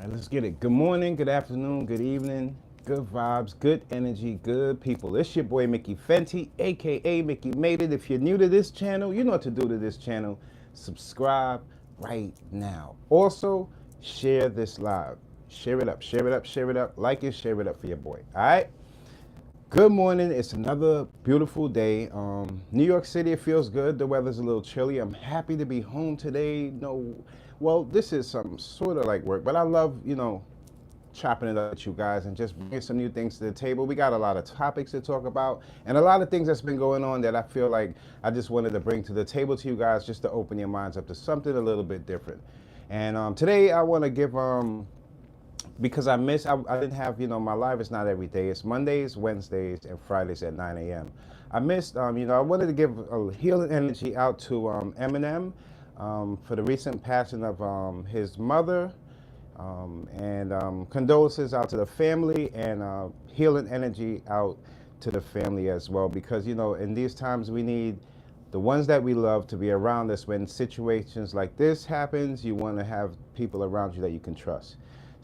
right, let's get it. Good morning, good afternoon, good evening, good vibes, good energy, good people. It's your boy Mickey Fenty, aka Mickey Made It. If you're new to this channel, you know what to do to this channel. Subscribe right now. Also, share this live. Share it up, share it up, share it up. Like it, share it up for your boy. All right? Good morning. It's another beautiful day. New York City, it feels good. The weather's a little chilly. I'm happy to be home today. No, well, this is some sort of like work, but I love, chopping it up with you guys and just bringing some new things to the table. We got a lot of topics to talk about and a lot of things that's been going on that I feel like I just wanted to bring to the table to you guys just to open your minds up to something a little bit different. And today I want to give because I didn't have, my live is not every day. It's Mondays, Wednesdays, and Fridays at 9 a.m. I missed, I wanted to give a healing energy out to Eminem for the recent passing of his mother, and condolences out to the family, and healing energy out to the family as well. Because, in these times we need the ones that we love to be around us when situations like this happens. You want to have people around you that you can trust.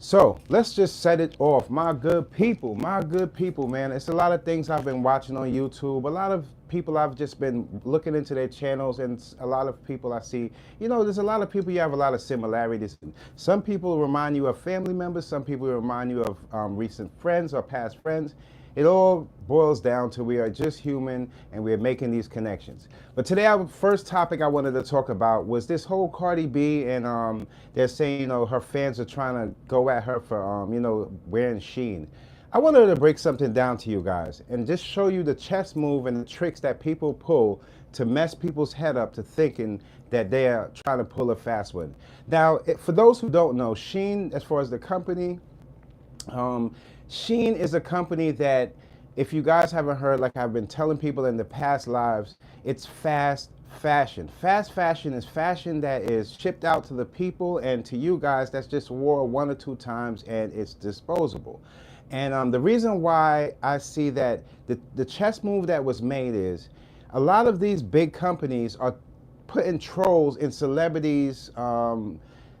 So let's just set it off. My good people, man. It's a lot of things I've been watching on YouTube. A lot of people I've just been looking into their channels, and a lot of people I see, there's a lot of people you have a lot of similarities. Some people remind you of family members. Some people remind you of recent friends or past friends. It all boils down to we are just human and we're making these connections. But today, our first topic I wanted to talk about was this whole Cardi B, and they're saying, her fans are trying to go at her for, wearing Shein. I wanted to break something down to you guys and just show you the chess move and the tricks that people pull to mess people's head up to thinking that they are trying to pull a fast one. Now, for those who don't know, Shein, as far as the company, Shein is a company that, if you guys haven't heard, like I've been telling people in the past lives, it's fast fashion. Fast fashion is fashion that is shipped out to the people and to you guys that's just wore one or two times and it's disposable. And the reason why I see that the chess move that was made is a lot of these big companies are putting trolls in celebrities,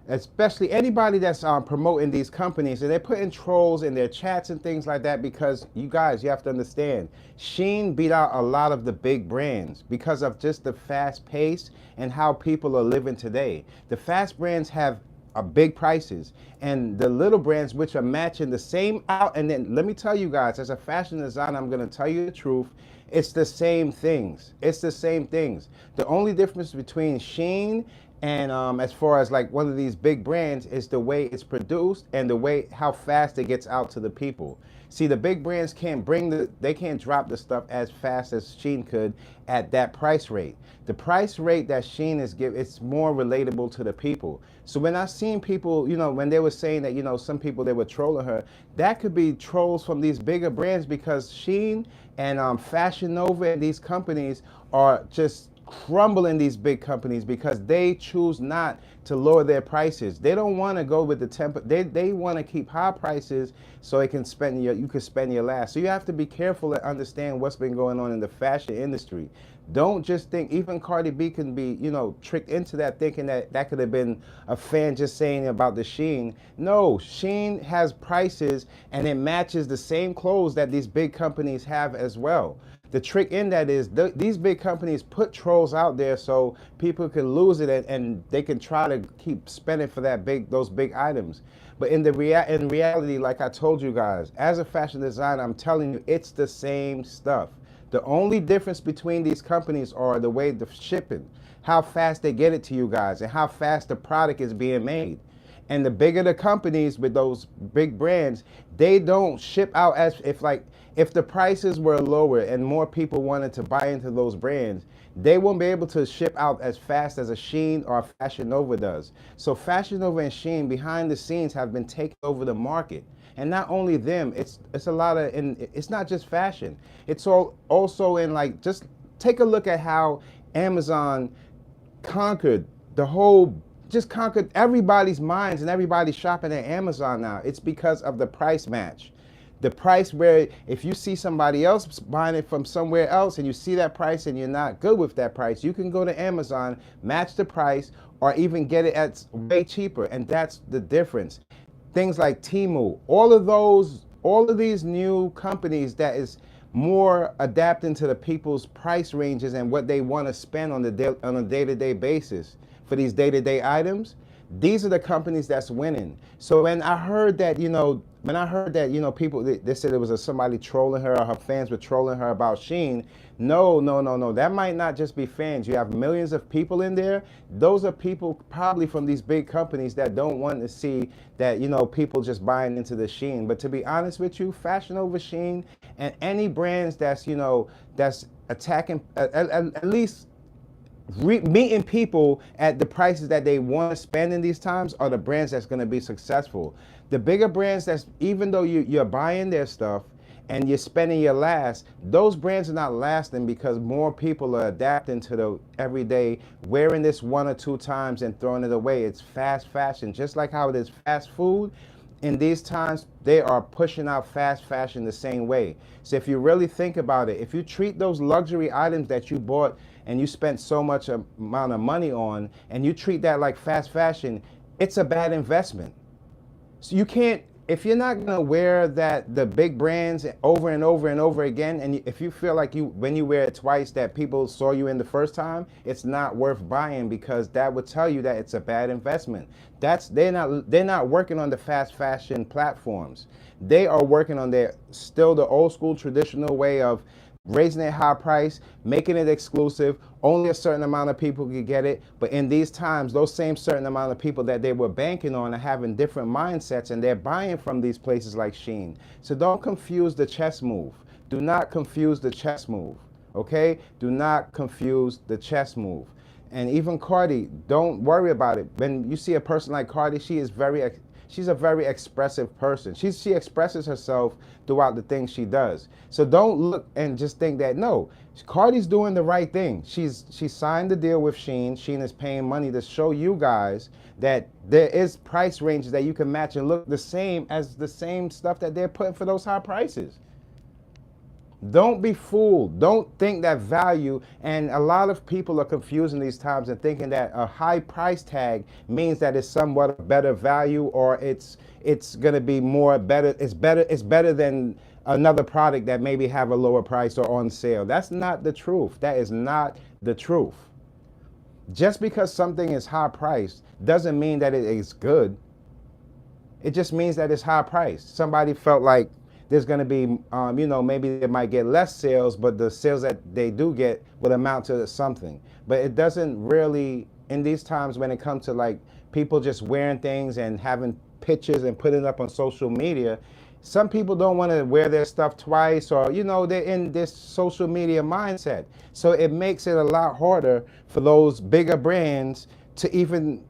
especially anybody that's promoting these companies, and they're putting trolls in their chats and things like that, because you guys, you have to understand, Shein beat out a lot of the big brands because of just the fast pace and how people are living today. The fast brands have big prices, and the little brands which are matching the same out. And then let me tell you guys, as a fashion designer, I'm going to tell you the truth. It's the same things. It's the same things. The only difference between Shein and as far as like one of these big brands is the way it's produced and the way how fast it gets out to the people. See, the big brands can't they can't drop the stuff as fast as Shein could at that price rate. The price rate that Shein is giving, it's more relatable to the people. So when I seen people, when they were saying that, some people, they were trolling her, that could be trolls from these bigger brands, because Shein and Fashion Nova and these companies are just crumbling these big companies because they choose not to lower their prices. They don't want to go with the tempo. They want to keep high prices so you can spend your last. So you have to be careful and understand what's been going on in the fashion industry. Don't just think, even Cardi B can be, tricked into that, thinking that could have been a fan just saying about the Shein. No, Shein has prices and it matches the same clothes that these big companies have as well. The trick in that is these big companies put trolls out there so people can lose it, and they can try to keep spending for those big items. But in reality, like I told you guys, as a fashion designer, I'm telling you, it's the same stuff. The only difference between these companies are the way the shipping, how fast they get it to you guys, and how fast the product is being made. And the bigger the companies with those big brands, they don't ship out as if the prices were lower and more people wanted to buy into those brands, they won't be able to ship out as fast as a Shein or a Fashion Nova does. So Fashion Nova and Shein behind the scenes have been taking over the market. And not only them, it's a lot of, and it's not just fashion. It's also in just take a look at how Amazon conquered everybody's minds, and everybody's shopping at Amazon now. It's because of the price match. The price where if you see somebody else buying it from somewhere else and you see that price and you're not good with that price, you can go to Amazon, match the price, or even get it at way cheaper. And that's the difference. things like Temu, all of these new companies that is more adapting to the people's price ranges and what they want to spend on on a day-to-day basis for these day-to-day items. These are the companies that's winning. So when I heard that, people they said it was somebody trolling her, or her fans were trolling her about Shein. No, no, no, no. That might not just be fans. You have millions of people in there. Those are people probably from these big companies that don't want to see that, people just buying into the Shein. But to be honest with you, Fashion Over Shein and any brands that's, that's attacking, at least meeting people at the prices that they want to spend in these times, are the brands that's going to be successful. The bigger brands, that's, even though you're buying their stuff and you're spending your last, those brands are not lasting because more people are adapting to the everyday, wearing this one or two times and throwing it away. It's fast fashion, just like how it is fast food. In these times, they are pushing out fast fashion the same way. So if you really think about it, if you treat those luxury items that you bought and you spent so much amount of money on, and you treat that like fast fashion, it's a bad investment. So you can't, if you're not gonna wear the big brands over and over and over again, and if you feel like when you wear it twice that people saw you in the first time, it's not worth buying, because that would tell you that it's a bad investment. They're not working on the fast fashion platforms. They are working on still the old school traditional way of raising it high price, making it exclusive, only a certain amount of people could get it. But in these times, those same certain amount of people that they were banking on are having different mindsets, and they're buying from these places like Shein. So don't confuse the chess move. Do not confuse the chess move, okay? Do not confuse the chess move. And even Cardi, don't worry about it. When you see a person like Cardi, she's a very expressive person. She expresses herself throughout the things she does. So don't look and just think that, no, Cardi's doing the right thing. She signed the deal with Shein. Shein is paying money to show you guys that there is price ranges that you can match and look the same as the same stuff that they're putting for those high prices. Don't be fooled. Don't think that value, and a lot of people are confusing these times and thinking that a high price tag means that it's somewhat a better value, or it's going to be more better. It's better than another product that maybe have a lower price or on sale. That's not the truth. That is not the truth. Just because something is high priced doesn't mean that it is good. It just means that it's high priced. Somebody felt like there's going to be, maybe they might get less sales, but the sales that they do get would amount to something. But it doesn't really, in these times when it comes to like people just wearing things and having pictures and putting it up on social media, some people don't want to wear their stuff twice, or, they're in this social media mindset. So it makes it a lot harder for those bigger brands to even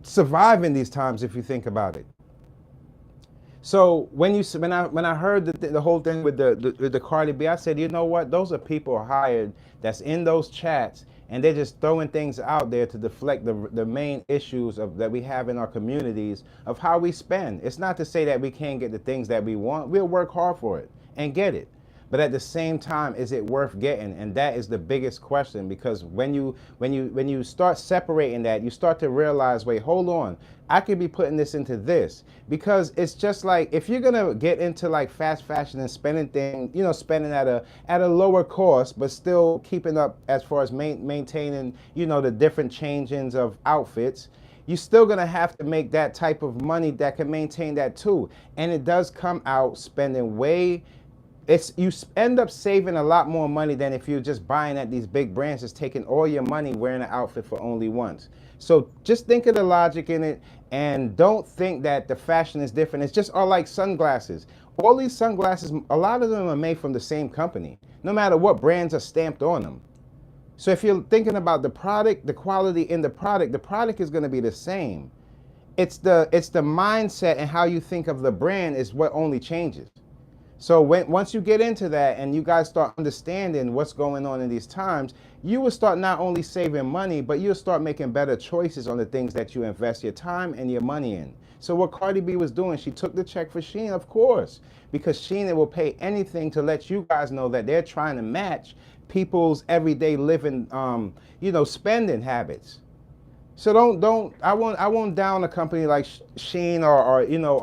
survive in these times, if you think about it. So when I heard the whole thing with the Cardi B, I said, you know what? Those are people hired that's in those chats, and they're just throwing things out there to deflect the main issues that we have in our communities of how we spend. It's not to say that we can't get the things that we want. We'll work hard for it and get it. But at the same time, is it worth getting? And that is the biggest question, because when you start separating that, you start to realize, wait, hold on, I could be putting this into this. Because it's just like, if you're gonna get into like fast fashion and spending spending at a lower cost, but still keeping up as far as maintaining, the different changings of outfits, you're still gonna have to make that type of money that can maintain that too. And it does come out spending you end up saving a lot more money than if you're just buying at these big brands, just taking all your money wearing an outfit for only once. So just think of the logic in it, and don't think that the fashion is different. It's just all like sunglasses. All these sunglasses, a lot of them are made from the same company, no matter what brands are stamped on them. So if you're thinking about the product, the quality in the product is going to be the same. It's the mindset and how you think of the brand is what only changes. So once you get into that and you guys start understanding what's going on in these times, you will start not only saving money, but you'll start making better choices on the things that you invest your time and your money in. So what Cardi B was doing, she took the check for Shein, of course, because Shein will pay anything to let you guys know that they're trying to match people's everyday living, spending habits. So don't I won't down a company like Shein or you know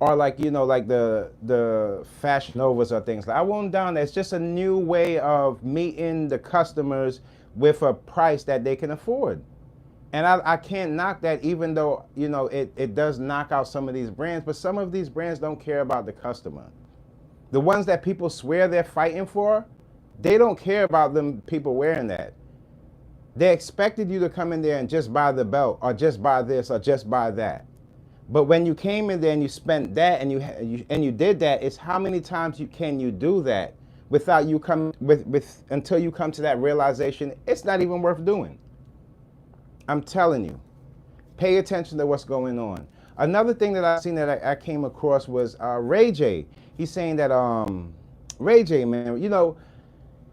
or like you know like the Fashion Novas or things like I won't down that. It's just a new way of meeting the customers with a price that they can afford. And I can't knock that, even though you know it does knock out some of these brands, but some of these brands don't care about the customer. The ones that people swear they're fighting for, they don't care about them people wearing that. They expected you to come in there and just buy the belt or just buy this or just buy that. But when you came in there and you spent that and you did that, it's how many times can you do that without you come with until you come to that realization it's not even worth doing. I'm telling you, pay attention to what's going on. Another thing that I seen that I came across was Ray J. He's saying that Ray J, man, you know,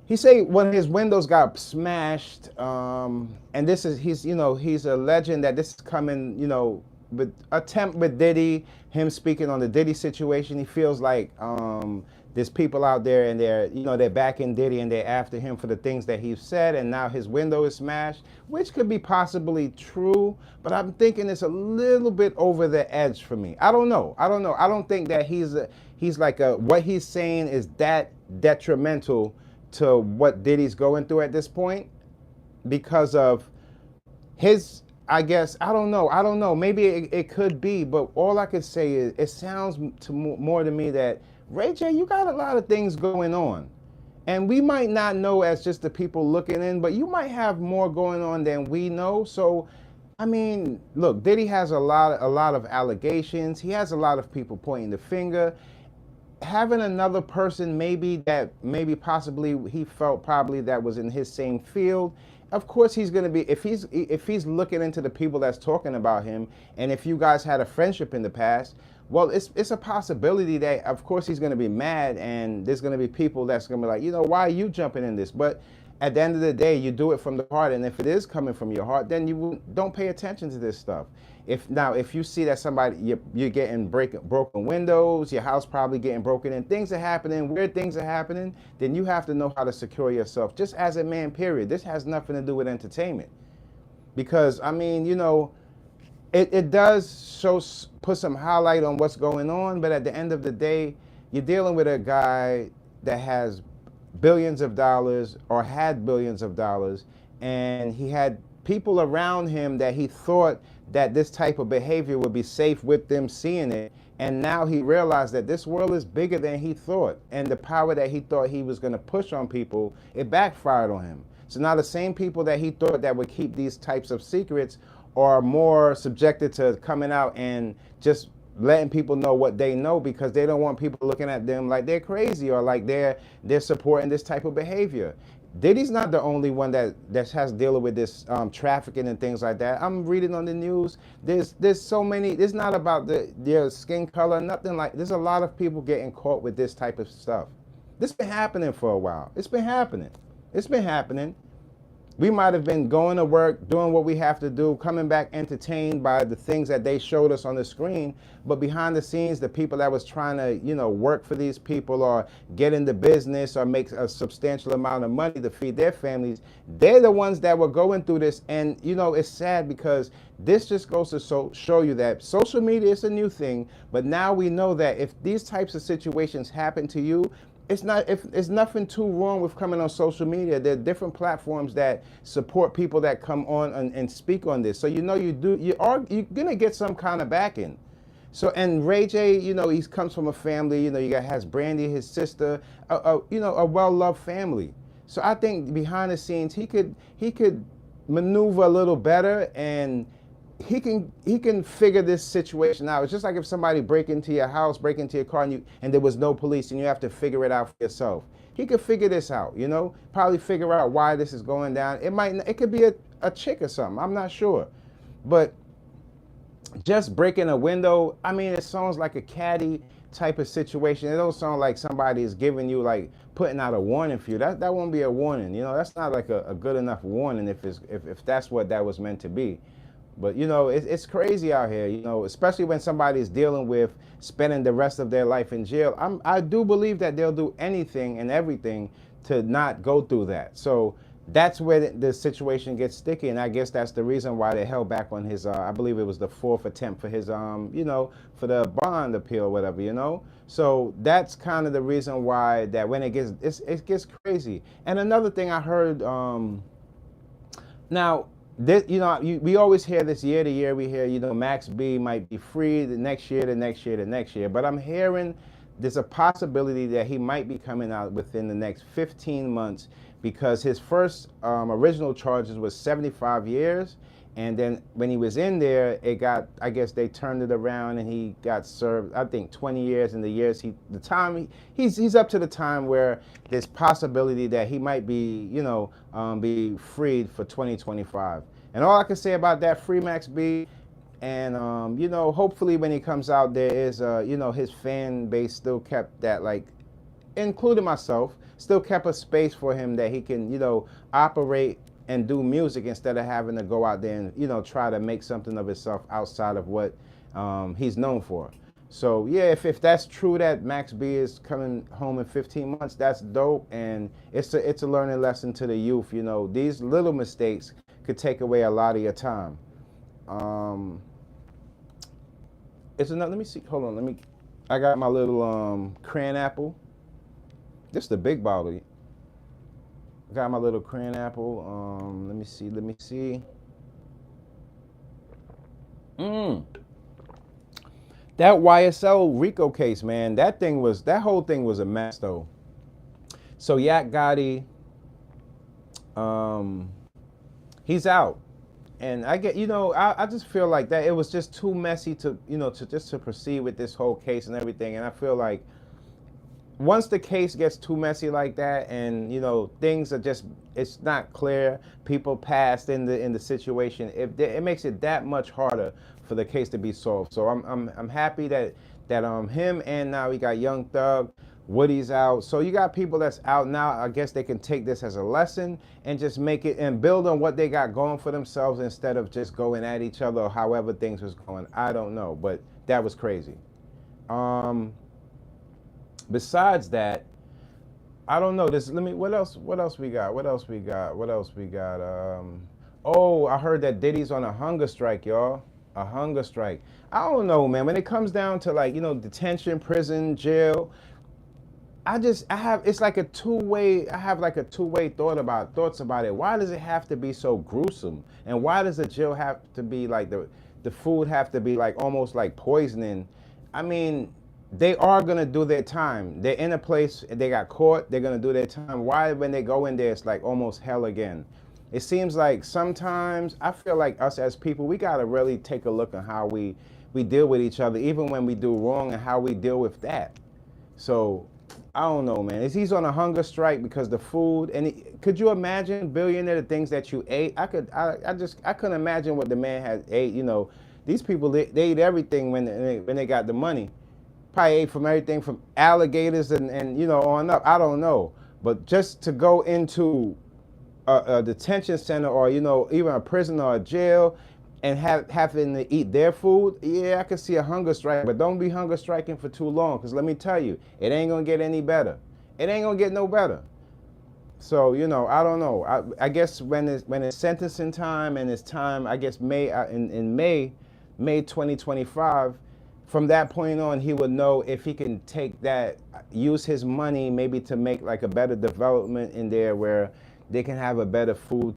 he say when his windows got smashed, and this is he's a legend that this is coming, you know, with attempt with Diddy, him speaking on the Diddy situation. He feels like there's people out there and they're backing Diddy and they're after him for the things that he's said, and now his window is smashed, which could be possibly true, but I'm thinking it's a little bit over the edge for me. I don't know. I don't think that he's like what he's saying is that detrimental to what Diddy's going through at this point because of his, I guess, I don't know. Maybe it could be, but all I could say is it sounds more to me that Ray J, you got a lot of things going on. And we might not know as just the people looking in, but you might have more going on than we know. So, I mean, look, Diddy has a lot of allegations. He has a lot of people pointing the finger. Having another person maybe possibly he felt probably that was in his same field, of course he's going to be, if he's looking into the people that's talking about him, and if you guys had a friendship in the past, well, it's a possibility that of course he's going to be mad, and there's going to be people that's going to be like, you know, why are you jumping in this? But at the end of the day, you do it from the heart, and if it is coming from your heart, then you don't pay attention to this stuff. If you see that somebody, you're getting broken windows, your house probably getting broken in, things are happening, weird things are happening, then you have to know how to secure yourself, just as a man, period. This has nothing to do with entertainment. Because, I mean, you know, it does put some highlight on what's going on, but at the end of the day, you're dealing with a guy that has billions of dollars or had billions of dollars, and he had people around him that he thought that this type of behavior would be safe with them seeing it, and now he realized that this world is bigger than he thought, and the power that he thought he was going to push on people, it backfired on him. So now the same people that he thought that would keep these types of secrets are more subjected to coming out and just letting people know what they know, because they don't want people looking at them like they're crazy or like they're supporting this type of behavior. Diddy's not the only one that has dealing with this trafficking and things like that. I'm reading on the news. There's so many. It's not about their skin color, nothing like. There's a lot of people getting caught with this type of stuff. This been happening for a while. It's been happening. It's been happening. We might have been going to work, doing what we have to do, coming back entertained by the things that they showed us on the screen. But behind the scenes, the people that was trying to, you know, work for these people or get into business or make a substantial amount of money to feed their families, they're the ones that were going through this. And, you know, it's sad because this just goes to show you that social media is a new thing. But now we know that if these types of situations happen to you, it's nothing too wrong with coming on social media. There are different platforms that support people that come on and speak on this. So you know you're gonna get some kind of backing. So, and Ray J, you know, he comes from a family, you know, has Brandy, his sister, you know, a well-loved family. So I think behind the scenes he could maneuver a little better, and he can figure this situation out. It's just like if somebody break into your house, break into your car, and there was no police, and you have to figure it out for yourself. He could figure this out, you know, probably figure out why this is going down. It could be a chick or something. I'm not sure, but just breaking a window, I mean, it sounds like a catty type of situation. It don't sound like somebody is giving you, like, putting out a warning for you. That won't be a warning, you know. That's not like a good enough warning if that's what that was meant to be. But, you know, it's crazy out here, you know, especially when somebody's dealing with spending the rest of their life in jail. I do believe that they'll do anything and everything to not go through that. So that's where the situation gets sticky, and I guess that's the reason why they held back on his. I believe it was the fourth attempt for his, for the bond appeal, or whatever, So that's kind of the reason why that when it gets crazy. And another thing I heard, now this, we always hear this year to year. We hear, Max B might be free the next year, the next year, the next year. But I'm hearing there's a possibility that he might be coming out within the next 15 months because his first original charges was 75 years. And then when he was in there, I guess they turned it around and he got served, I think, 20 years. And he's up to the time where there's possibility that he might be, be freed for 2025. And all I can say about that, free Max B. And, hopefully when he comes out, there is, his fan base still kept that, like, including myself, still kept a space for him that he can, operate and do music instead of having to go out there and, try to make something of himself outside of what he's known for. So, yeah, if that's true that Max B is coming home in 15 months, that's dope. And it's a learning lesson to the youth. These little mistakes could take away a lot of your time. Let me see. Hold on. I got my little cran apple. This is the big bottle. I got my little cran apple. Let me see. That YSL RICO case, man. That whole thing was a mess, though. So Yak Gotti, he's out. And I get, I just feel like that it was just too messy to proceed with this whole case and everything. And I feel like once the case gets too messy like that, and things are it's not clear, people passed in the situation, it makes it that much harder for the case to be solved. So I'm happy that him, and now we got Young Thug. Woody's out. So you got people that's out now. I guess they can take this as a lesson and just make it and build on what they got going for themselves instead of just going at each other or however things was going. I don't know, but that was crazy. Besides that, I don't know. What else we got? Oh, I heard that Diddy's on a hunger strike, y'all. A hunger strike. I don't know, man. When it comes down to detention, prison, jail, it's like a two-way thoughts about it. Why does it have to be so gruesome? And why does the jail have to be like the food have to be like almost like poisoning? I mean, they are gonna do their time. They're in a place, they got caught, they're gonna do their time. Why when they go in there, it's like almost hell again? It seems like sometimes I feel like us as people, we gotta really take a look at how we deal with each other, even when we do wrong, and how we deal with that. So I don't know, man. He's on a hunger strike because the food, and could you imagine billionaire the things that you ate? I couldn't imagine what the man had ate. These people they ate everything when they got the money. Probably ate from everything from alligators and on up. I don't know, but just to go into a detention center or even a prison or a jail and having to eat their food, yeah, I can see a hunger strike, but don't be hunger striking for too long, because let me tell you, it ain't gonna get any better. It ain't gonna get no better. So, I don't know. I guess when it's sentencing time and it's time, I guess in May 2025, from that point on, he would know if he can take that, use his money maybe to make like a better development in there where they can have a better food,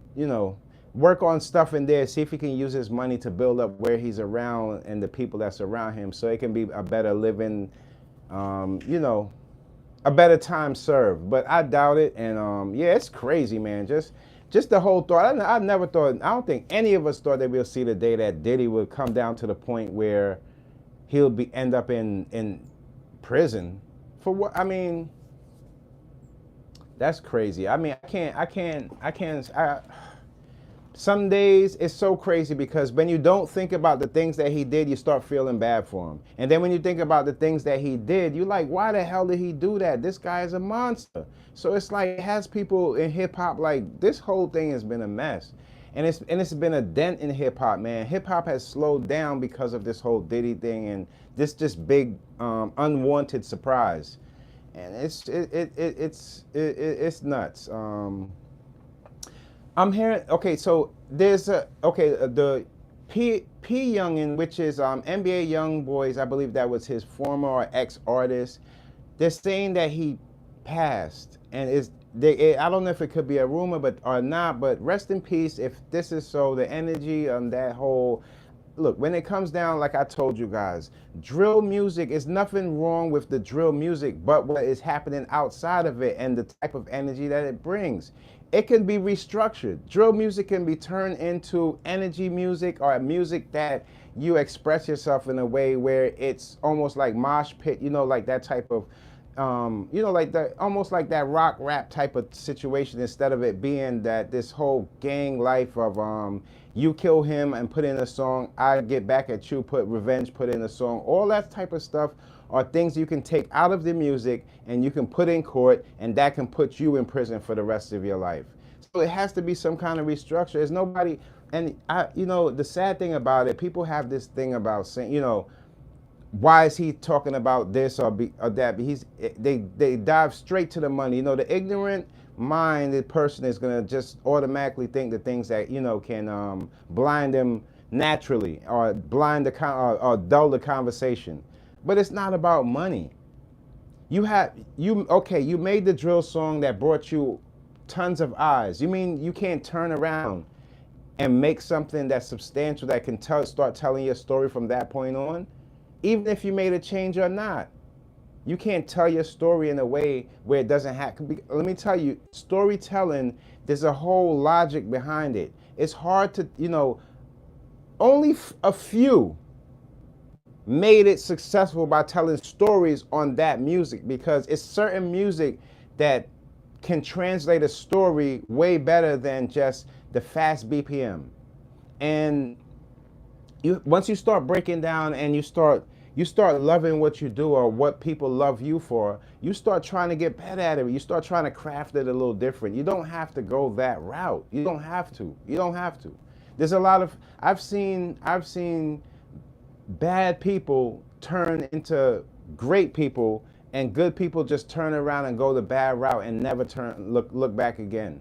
work on stuff in there, see if he can use his money to build up where he's around and the people that's around him, so it can be a better living, a better time served. But I doubt it, and yeah, it's crazy, man. Just the whole thought. I never thought. I don't think any of us thought that we'll see the day that Diddy would come down to the point where he'll end up in prison for what? I mean, that's crazy. I mean, I can't. Some days it's so crazy because when you don't think about the things that he did, you start feeling bad for him. And then when you think about the things that he did, you're like, why the hell did he do that? This guy is a monster. So it's like, it has people in hip hop, like, this whole thing has been a mess. And it's been a dent in hip hop, man. Hip hop has slowed down because of this whole Diddy thing and this just big unwanted surprise. And it's nuts. I'm hearing. Okay, so there's the P Yungin, which is NBA Young Boys. I believe that was his former or ex artist. They're saying that he passed, and I don't know if it could be a rumor, but or not. But rest in peace if this is so. The energy on that whole. Look, when it comes down, like I told you guys, drill music is nothing wrong with the drill music, but what is happening outside of it and the type of energy that it brings. It can be restructured. Drill music can be turned into energy music or music that you express yourself in a way where it's almost like mosh pit, like that type of like the almost like that rock rap type of situation, instead of it being that this whole gang life of you kill him and put in a song, I get back at you, put revenge, put in a song. All that type of stuff are things you can take out of the music and you can put in court, and that can put you in prison for the rest of your life. So it has to be some kind of restructure. There's nobody, and the sad thing about it, people have this thing about saying, why is he talking about this or that? They dive straight to the money. The ignorant minded person is gonna just automatically think the things that can blind them naturally, or blind or dull the conversation. But it's not about money. You made the drill song that brought you tons of eyes. You mean you can't turn around and make something that's substantial that can start telling your story from that point on? Even if you made a change or not, you can't tell your story in a way where it doesn't have to be. Let me tell you, storytelling, there's a whole logic behind it. It's hard to, only a few made it successful by telling stories on that music, because it's certain music that can translate a story way better than just the fast BPM. And once you start breaking down and you start loving what you do or what people love you for, you start trying to get better at it. You start trying to craft it a little different. You don't have to go that route. You don't have to. There's a lot of, I've seen bad people turn into great people, and good people just turn around and go the bad route and never look back again.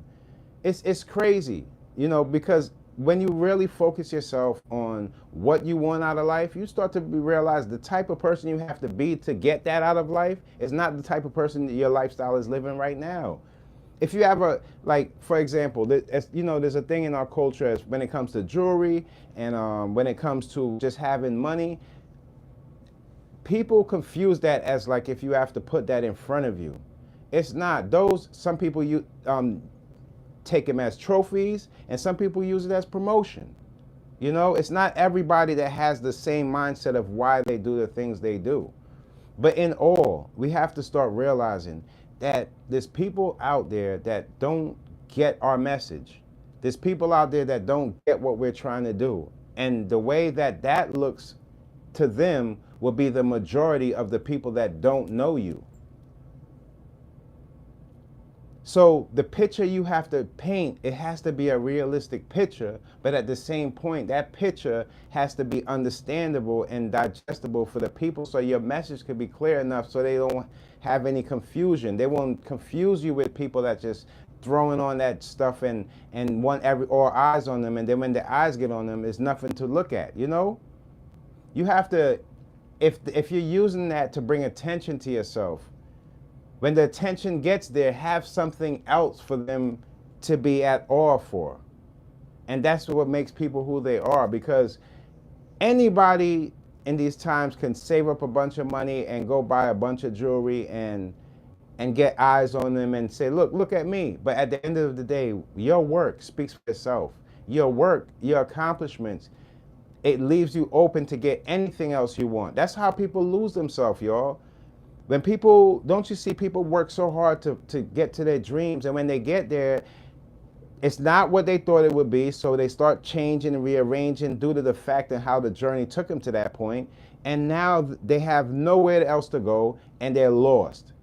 It's crazy, because when you really focus yourself on what you want out of life, you start to realize the type of person you have to be to get that out of life is not the type of person that your lifestyle is living right now. If you have for example, there's a thing in our culture as when it comes to jewelry and when it comes to just having money, people confuse that as like if you have to put that in front of you. It's not. Some people take them as trophies, and some people use it as promotion. It's not everybody that has the same mindset of why they do the things they do. But in all, we have to start realizing that there's people out there that don't get our message. There's people out there that don't get what we're trying to do. And the way that looks to them will be the majority of the people that don't know you. So the picture you have to paint, it has to be a realistic picture, but at the same point, that picture has to be understandable and digestible for the people, so your message could be clear enough so they don't have any confusion. They won't confuse you with people that just throwing on that stuff and want all eyes on them, and then when the eyes get on them, there's nothing to look at, You have to, if you're using that to bring attention to yourself, when the attention gets there, have something else for them to be at awe for. And that's what makes people who they are, because anybody in these times can save up a bunch of money and go buy a bunch of jewelry and get eyes on them and say, look at me. But at the end of the day, your work speaks for itself. Your work, your accomplishments, it leaves you open to get anything else you want. That's how people lose themselves, y'all. Don't you see people work so hard to get to their dreams, and when they get there, it's not what they thought it would be, so they start changing and rearranging due to the fact of how the journey took them to that point, and now they have nowhere else to go, and they're lost.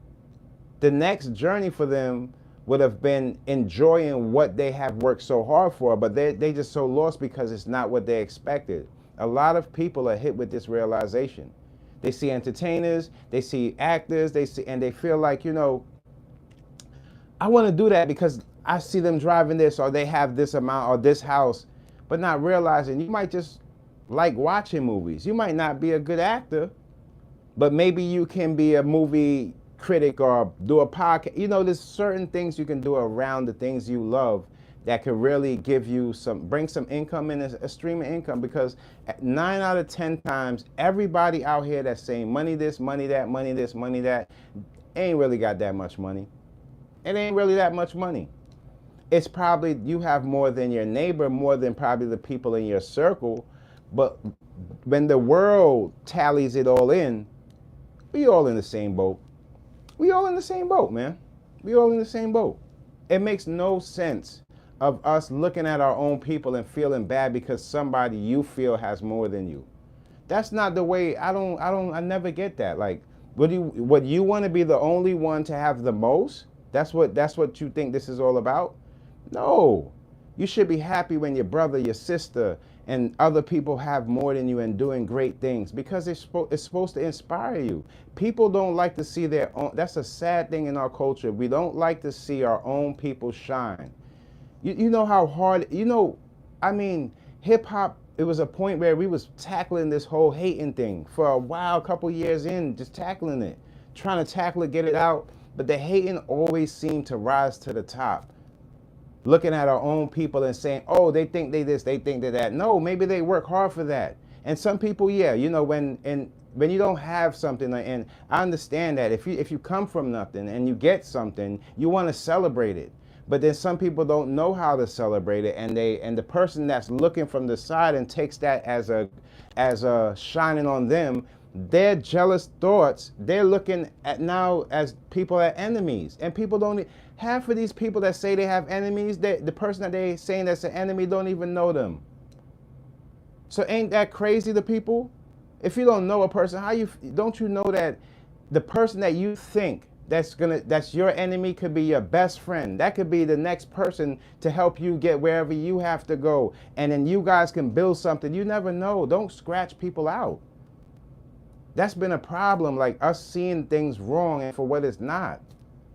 The next journey for them would have been enjoying what they have worked so hard for, but they just so lost because it's not what they expected. A lot of people are hit with this realization. They see entertainers, they see actors, and they feel like, I want to do that because I see them driving this, or they have this amount, or this house, but not realizing you might just like watching movies. You might not be a good actor, but maybe you can be a movie critic or do a podcast. You know, there's certain things you can do around the things you love that could really give you bring some income and a stream of income, because 9 out of 10 times, everybody out here that's saying money this, money that, money this, money that, ain't really got that much money. It ain't really that much money. It's probably, you have more than your neighbor, more than probably the people in your circle, but when the world tallies it all in, we all in the same boat. We all in the same boat, man. We all in the same boat. It makes no sense of us looking at our own people and feeling bad because somebody you feel has more than you. That's not the way. I never get that. Like, would you want to be the only one to have the most? That's what you think this is all about? No. You should be happy when your brother, your sister, and other people have more than you and doing great things, because it's supposed to inspire you. People don't like to see their own. That's a sad thing in our culture. We don't like to see our own people shine. You know how hard, I mean, hip hop, it was a point where we was tackling this whole hating thing for a while, a couple years in, just tackling it, trying to tackle it, get it out. But the hating always seemed to rise to the top. Looking at our own people and saying, oh, they think they this, they think they that. No, maybe they work hard for that. And some people, yeah, when you don't have something, and I understand that if you come from nothing and you get something, you want to celebrate it. But then some people don't know how to celebrate it, and the person that's looking from the side and takes that as a shining on them, their jealous thoughts, they're looking at now as people as enemies. And people don't, half of these people that say they have enemies, the person that they saying that's an enemy don't even know them. So ain't that crazy to people? If you don't know a person, don't you know that the person that you think that's your enemy could be your best friend? That could be the next person to help you get wherever you have to go. And then you guys can build something. You never know. Don't scratch people out. That's been a problem, like us seeing things wrong and for what it's not.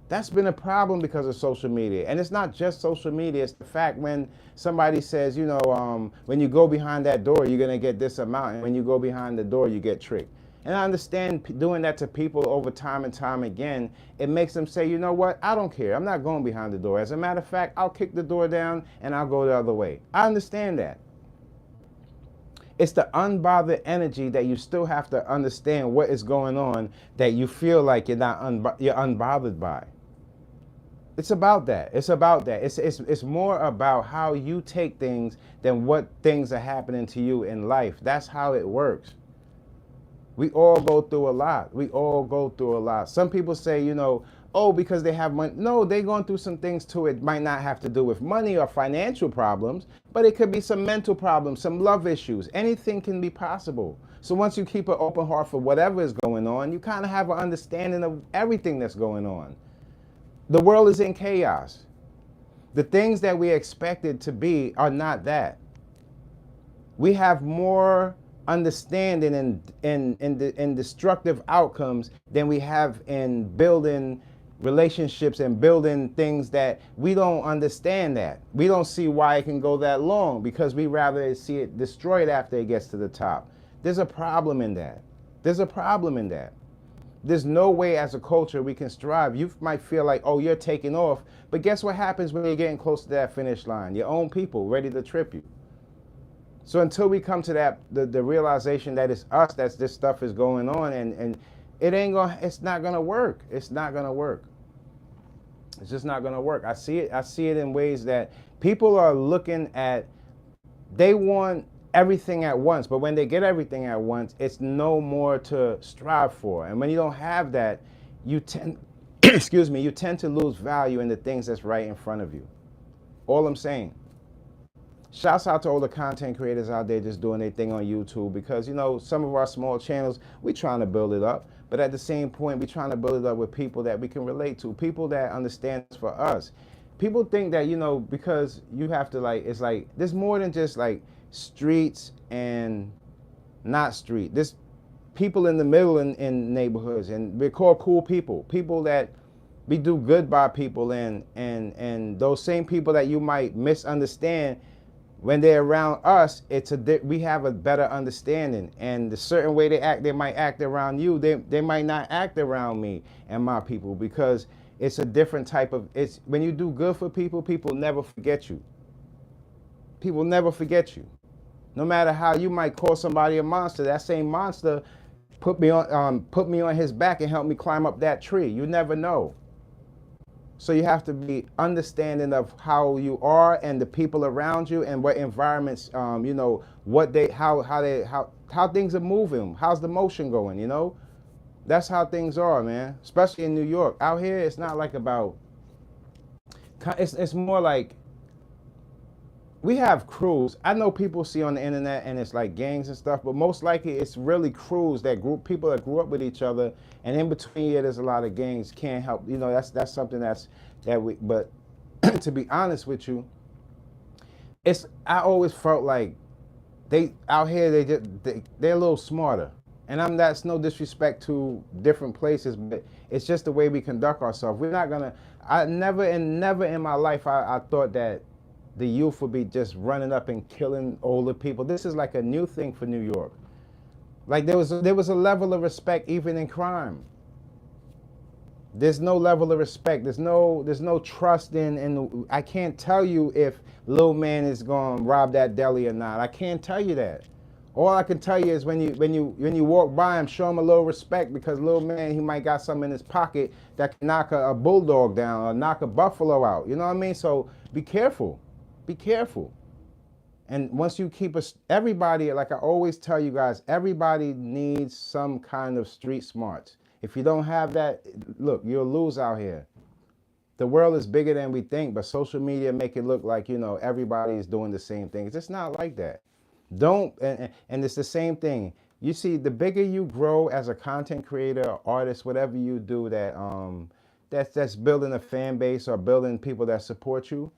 That's been a problem because of social media. And it's not just social media, it's the fact when somebody says, when you go behind that door, you're gonna get this amount. And when you go behind the door, you get tricked. And I understand doing that to people over time and time again, it makes them say, you know what, I don't care. I'm not going behind the door. As a matter of fact, I'll kick the door down and I'll go the other way. I understand that. It's the unbothered energy that you still have to understand what is going on, that you feel like you're unbothered by. It's about that. It's about that. It's more about how you take things than what things are happening to you in life. That's how it works. We all go through a lot. We all go through a lot. Some people say, oh, because they have money. No, they're going through some things too. It might not have to do with money or financial problems, but it could be some mental problems, some love issues. Anything can be possible. So once you keep an open heart for whatever is going on, you kind of have an understanding of everything that's going on. The world is in chaos. The things that we expected to be are not that. We have more understanding in destructive outcomes than we have in building relationships and building things that we don't understand. That we don't see why it can go that long, because we rather see it destroyed after it gets to the top. There's a problem in that. There's a problem in that. There's no way as a culture we can strive. You might feel like, oh, you're taking off, but guess what happens when you're getting close to that finish line? Your own people ready to trip you. So until we come to that, the realization that it's us, that this stuff is going on, and it's not gonna work. It's not gonna work. It's just not gonna work. I see it in ways that people are looking at, they want everything at once, but when they get everything at once, it's no more to strive for. And when you don't have that, you tend, you tend to lose value in the things that's right in front of you. All I'm saying. Shouts out to all the content creators out there just doing their thing on YouTube, because some of our small channels, we trying to build it up, but at the same point, we trying to build it up with people that we can relate to, people that understand for us. People think that because you have to it's like there's more than just streets and not street. There's people in the middle in neighborhoods, and we're called cool people that We do good by people, and those same people that you might misunderstand, when they're around us, we have a better understanding. And the certain way they might act around you, they might not act around me and my people, because it's a different type of, it's when you do good for people, people never forget you. People never forget you. No matter how you might call somebody a monster, that same monster put me on his back and help me climb up that tree. You never know. So you have to be understanding of how you are and the people around you and what environments, what they, how things are moving. How's the motion going? That's how things are, man. Especially in New York. Out here, it's not like about. It's more like we have crews. I know people see on the internet and it's like gangs and stuff, but most likely it's really crews people that grew up with each other, and in between here there's a lot of gangs. Can't help, that's something but to be honest with you, I always felt like they out here they're a little smarter. And that's no disrespect to different places, but it's just the way we conduct ourselves. We're not gonna. Never in my life I thought that the youth would be just running up and killing older people. This is like a new thing for New York. Like there was a level of respect even in crime. There's no level of respect. There's no trust in. I can't tell you if Lil Man is gonna rob that deli or not. I can't tell you that. All I can tell you is when you walk by him, show him a little respect, because Lil Man, he might got something in his pocket that can knock a bulldog down or knock a buffalo out. You know what I mean? So be careful. Be careful. And once you everybody, like I always tell you guys, everybody needs some kind of street smarts. If you don't have that, look, you'll lose out here. The world is bigger than we think, but social media make it look like, everybody is doing the same thing. It's just not like that. And it's the same thing. You see, the bigger you grow as a content creator, artist, whatever you do that's building a fan base or building people that support you,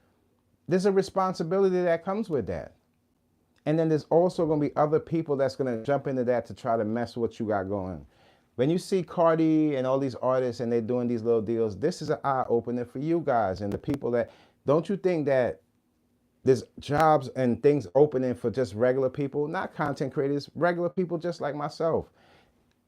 there's a responsibility that comes with that. And then there's also going to be other people that's going to jump into that to try to mess with what you got going. When you see Cardi and all these artists and they're doing these little deals, this is an eye opener for you guys and the people that, don't you think that there's jobs and things opening for just regular people, not content creators, regular people just like myself.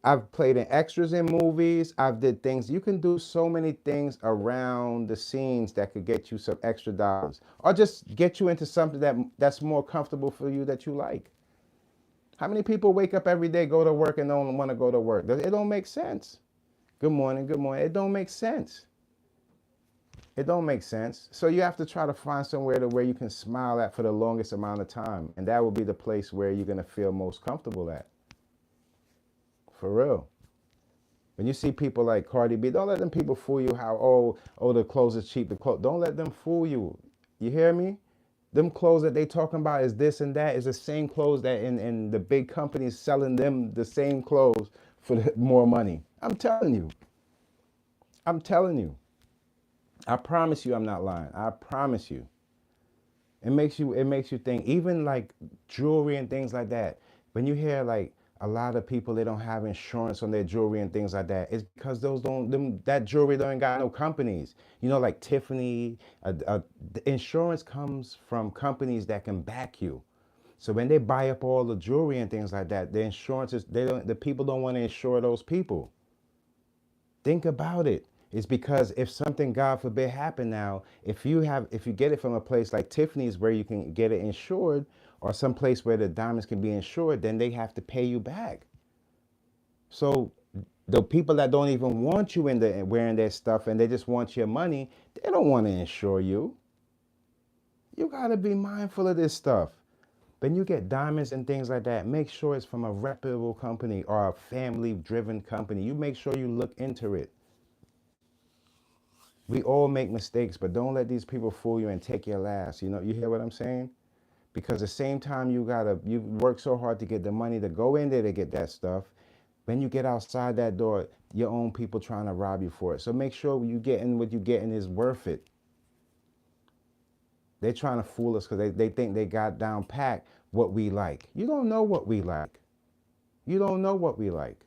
I've played in extras in movies. I've did things. You can do so many things around the scenes that could get you some extra dollars, or just get you into something that's more comfortable for you, that you like. How many people wake up every day, go to work, and don't want to go to work? It don't make sense. Good morning, good morning. It don't make sense. It don't make sense. So you have to try to find somewhere where you can smile at for the longest amount of time. And that will be the place where you're going to feel most comfortable at. For real. When you see people like Cardi B, don't let them people fool you how, the clothes is cheap. Don't let them fool you. You hear me? Them clothes that they talking about is this and that is the same clothes that in the big companies selling them the same clothes for more money. I'm telling you. I'm telling you. I promise you I'm not lying. I promise you. It makes you think, even like jewelry and things like that. When you hear like a lot of people, they don't have insurance on their jewelry and things like that, it's because that jewelry don't got no companies. Like Tiffany, the insurance comes from companies that can back you. So when they buy up all the jewelry and things like that, the insurance the people don't want to insure those people. Think about it. It's because if something, God forbid, happen now, if you get it from a place like Tiffany's where you can get it insured, or some place where the diamonds can be insured, then they have to pay you back. So the people that don't even want you wearing their stuff and they just want your money, they don't want to insure you. You got to be mindful of this stuff. When you get diamonds and things like that, make sure it's from a reputable company or a family-driven company. You make sure you look into it. We all make mistakes, but don't let these people fool you and take your last. You hear what I'm saying? Because the same time you work so hard to get the money to go in there to get that stuff, when you get outside that door, your own people trying to rob you for it. So make sure you getting what you're getting is worth it. They're trying to fool us because they think they got down pat what we like. You don't know what we like. You don't know what we like.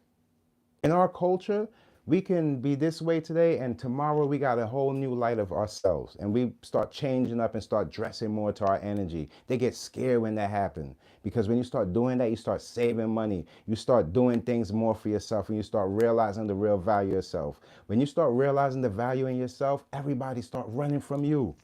In our culture, We can be this way today, and tomorrow we got a whole new light of ourselves, and we start changing up and start dressing more to our energy. They get scared when that happens, because when you start doing that, you start saving money. You start doing things more for yourself, and you start realizing the real value of yourself. When you start realizing the value in yourself, everybody start running from you.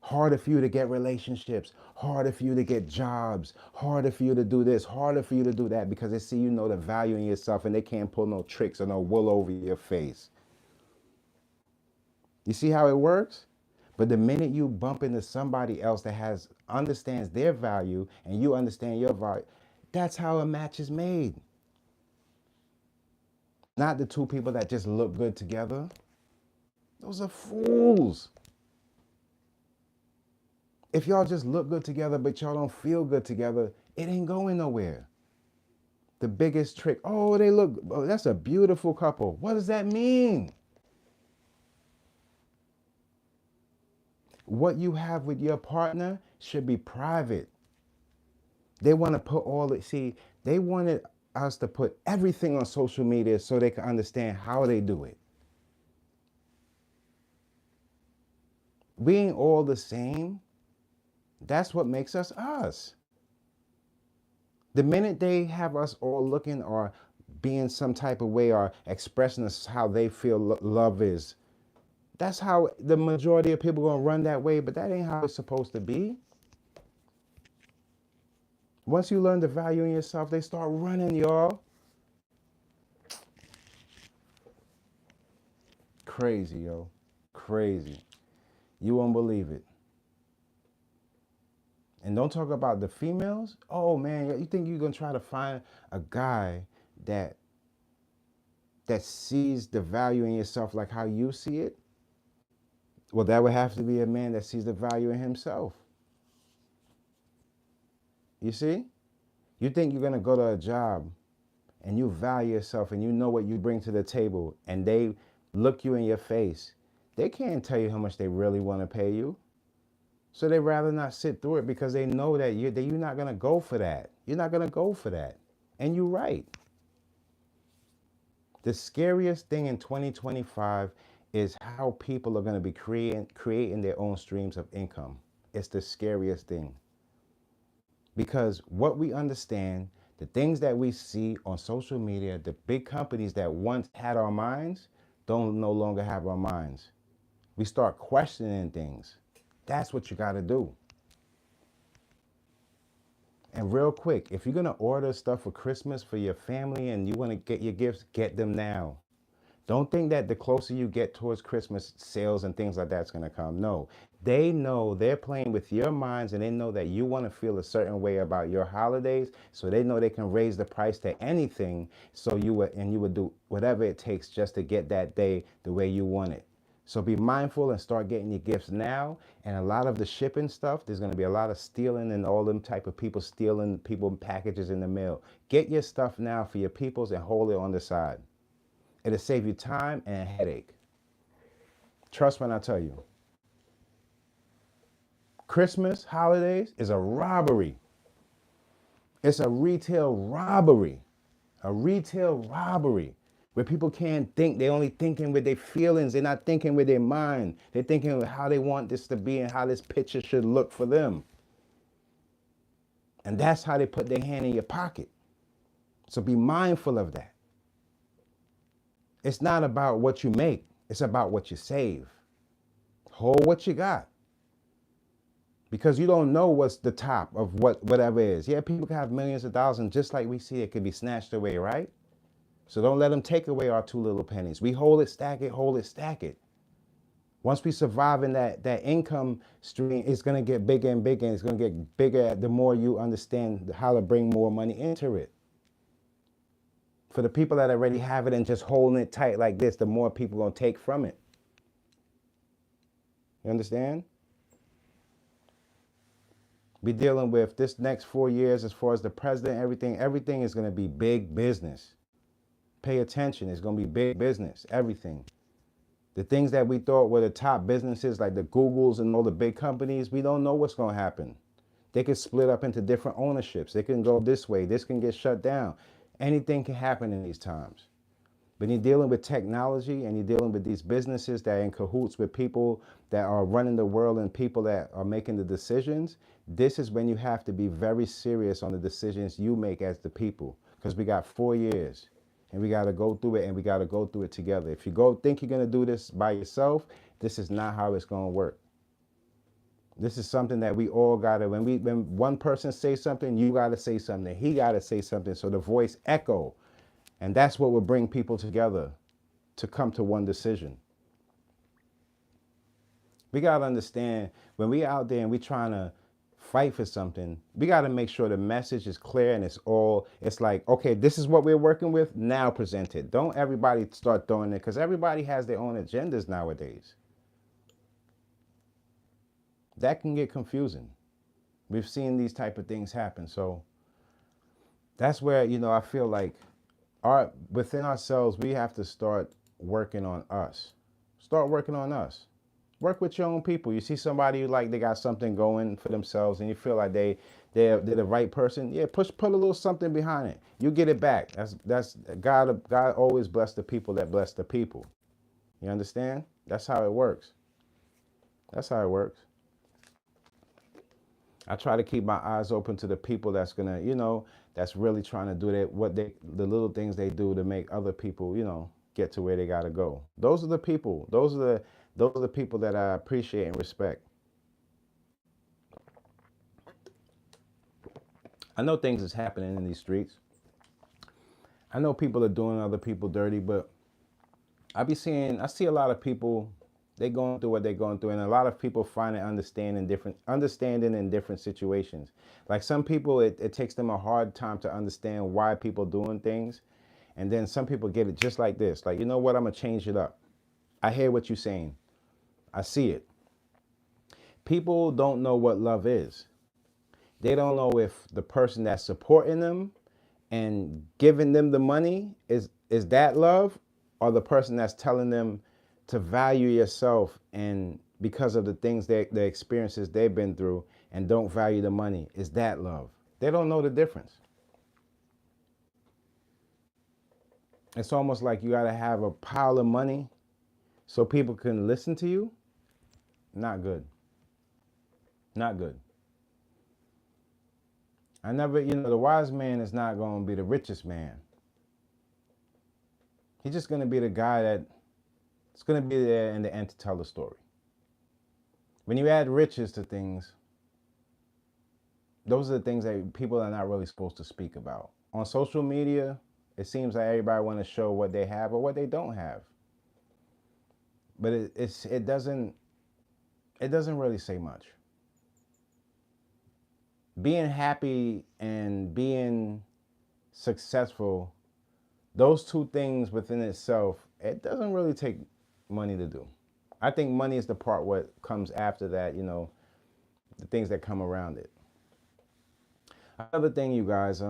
Harder for you to get relationships, harder for you to get jobs, harder for you to do this, harder for you to do that, because they see you know the value in yourself and they can't pull no tricks or no wool over your face. You see how it works? But the minute you bump into somebody else that understands their value and you understand your value, that's how a match is made. Not the two people that just look good together. Those are fools. If y'all just look good together, but y'all don't feel good together, it ain't going nowhere. The biggest trick, oh, that's a beautiful couple. What does that mean? What you have with your partner should be private. They want to put they wanted us to put everything on social media so they can understand how they do it. We ain't all the same. That's what makes us us. The minute they have us all looking or being some type of way or expressing us how they feel love is, that's how the majority of people are going to run that way, but that ain't how it's supposed to be. Once you learn the value in yourself, they start running, y'all. Crazy, yo. Crazy. You won't believe it. And don't talk about the females. Oh man, you think you're gonna try to find a guy that sees the value in yourself like how you see it? Well, that would have to be a man that sees the value in himself. You see? You think you're gonna go to a job and you value yourself and you know what you bring to the table, and they look you in your face. They can't tell you how much they really want to pay you. So they rather not sit through it because they know that you're not going to go for that. You're not going to go for that. And you're right. The scariest thing in 2025 is how people are going to be creating their own streams of income. It's the scariest thing. Because what we understand, the things that we see on social media, the big companies that once had our minds, don't no longer have our minds. We start questioning things. That's what you got to do. And real quick, if you're going to order stuff for Christmas for your family and you want to get your gifts, get them now. Don't think that the closer you get towards Christmas, sales and things like that's going to come. No, they know they're playing with your minds, and they know that you want to feel a certain way about your holidays. So they know they can raise the price to anything. So you would do whatever it takes just to get that day the way you want it. So be mindful and start getting your gifts now. And a lot of the shipping stuff, there's going to be a lot of stealing and all them type of people stealing people packages in the mail. Get your stuff now for your peoples and hold it on the side. It'll save you time and a headache. Trust when I tell you. Christmas, holidays is a robbery. It's a retail robbery. A retail robbery. Where people can't think, they're only thinking with their feelings, they're not thinking with their mind. They're thinking of how they want this to be and how this picture should look for them. And that's how they put their hand in your pocket. So be mindful of that. It's not about what you make, it's about what you save. Hold what you got. Because you don't know what's the top of whatever is. Yeah, people can have millions of dollars, and just like we see, it can be snatched away, right? So don't let them take away our two little pennies. We hold it, stack it, hold it, stack it. Once we survive in that income stream, it's going to get bigger and bigger, and it's going to get bigger the more you understand how to bring more money into it. For the people that already have it and just holding it tight like this, the more people are going to take from it. You understand? We're dealing with this next 4 years as far as the president, everything is going to be big business. Pay attention. It's going to be big business, everything. The things that we thought were the top businesses, like the Googles and all the big companies, we don't know what's going to happen. They could split up into different ownerships. They can go this way. This can get shut down. Anything can happen in these times. When you're dealing with technology and you're dealing with these businesses that are in cahoots with people that are running the world and people that are making the decisions, this is when you have to be very serious on the decisions you make as the people. Because we got 4 years and we got to go through it, and we got to go through it together. If you think you're going to do this by yourself, this is not how it's going to work. This is something that we all got to, when one person says something, you got to say something. He got to say something. So the voice echo. And that's what will bring people together to come to one decision. We got to understand, when we out there and we trying to fight for something, we got to make sure the message is clear and it's like, okay, this is what we're working with, now present it. Don't everybody start throwing it, because everybody has their own agendas nowadays. That can get confusing. We've seen these type of things happen. So that's where, I feel like within ourselves, we have to start working on us. Start working on us. Work with your own people. You see somebody like they got something going for themselves, and you feel like they're the right person. Yeah, put a little something behind it. You get it back. That's God. God always bless the people that bless the people. You understand? That's how it works. That's how it works. I try to keep my eyes open to the people that's gonna, that's really trying to do the little things they do to make other people, get to where they gotta go. Those are the people. Those are the people that I appreciate and respect. I know things is happening in these streets. I know people are doing other people dirty, but I see a lot of people, they going through what they're going through, and a lot of people find it understanding in different situations. Like some people, it takes them a hard time to understand why people doing things, and then some people get it just like this. Like, you know what? I'm gonna change it up. I hear what you're saying. I see it. People don't know what love is. They don't know if the person that's supporting them and giving them the money is that love, or the person that's telling them to value yourself, and because of the things the experiences they've been through, and don't value the money, is that love. They don't know the difference. It's almost like you got to have a pile of money so people can listen to you. Not good. Not good. The wise man is not going to be the richest man. He's just going to be the guy that's going to be there in the end to tell the story. When you add riches to things, those are the things that people are not really supposed to speak about. On social media, it seems like everybody want to show what they have or what they don't have. But it doesn't really say much. Being happy and being successful, those two things within itself, it doesn't really take money to do. I think money is the part what comes after that, the things that come around it. Another thing, you guys,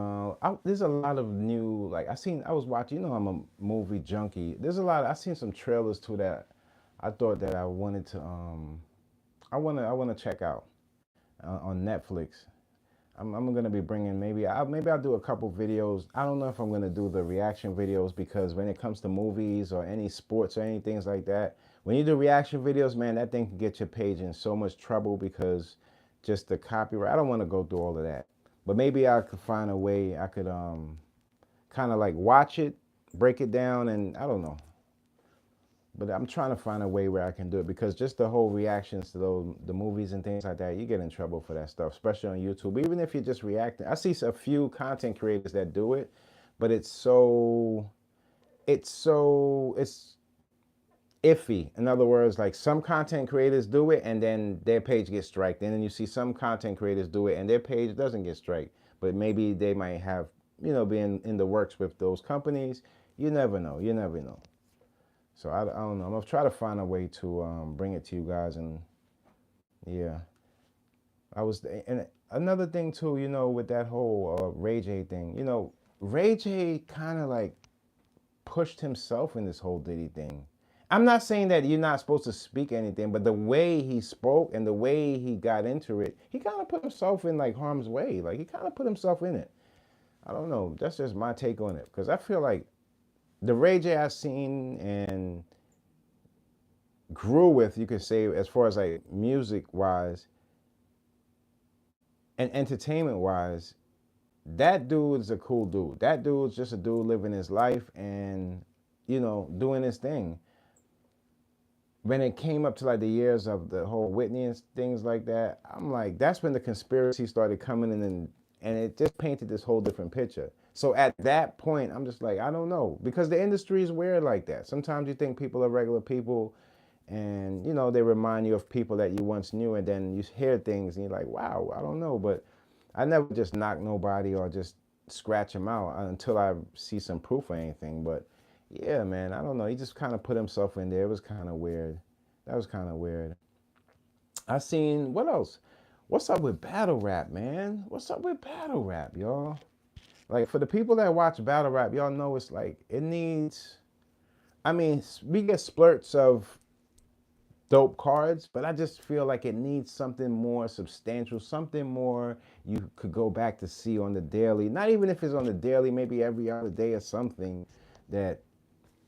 there's a lot of new, like I was watching, I'm a movie junkie. I seen some trailers too that I thought that I wanted to, I want to check out on Netflix. I'm gonna be bringing, maybe I'll do a couple videos. I don't know if I'm gonna do the reaction videos, because when it comes to movies or any sports or anything like that, when you do reaction videos, man, that thing can get your page in so much trouble, because just the copyright. I don't want to go through all of that, but maybe I could find a way I could kind of like watch it, break it down, and I don't know. But I'm trying to find a way where I can do it, because just the whole reactions to the movies and things like that, you get in trouble for that stuff, especially on YouTube. Even if you're just reacting, I see a few content creators that do it, but it's iffy. In other words, like some content creators do it and then their page gets striked, and then you see some content creators do it and their page doesn't get striked, but maybe they might have, been in the works with those companies. You never know. You never know. So I don't know. I'm gonna try to find a way to bring it to you guys. And yeah, and another thing too, with that whole Ray J thing, Ray J kind of like pushed himself in this whole Diddy thing. I'm not saying that you're not supposed to speak anything, but the way he spoke and the way he got into it, he kind of put himself in like harm's way. Like he kind of put himself in it. I don't know. That's just my take on it, because I feel like the Ray J I seen and grew with, you could say, as far as like music wise and entertainment wise, that dude's a cool dude. That dude's just a dude living his life and, you know, doing his thing. When it came up to like the years of the whole Whitney and things like that, I'm like, that's when the conspiracy started coming in, and it just painted this whole different picture. So at that point, I'm just like, I don't know, because the industry is weird like that. Sometimes you think people are regular people, and you know they remind you of people that you once knew, and then you hear things and you're like, wow, I don't know. But I never just knock nobody or just scratch them out until I see some proof or anything. But yeah, man, I don't know. He just kind of put himself in there. It was kind of weird. That was kind of weird. I seen, what else? What's up with battle rap, man? What's up with battle rap, y'all? Like, for the people that watch battle rap, y'all know it's like, it needs, I mean, we get splurts of dope cards, but I just feel like it needs something more substantial, something more you could go back to see on the daily. Not even if it's on the daily, maybe every other day or something that,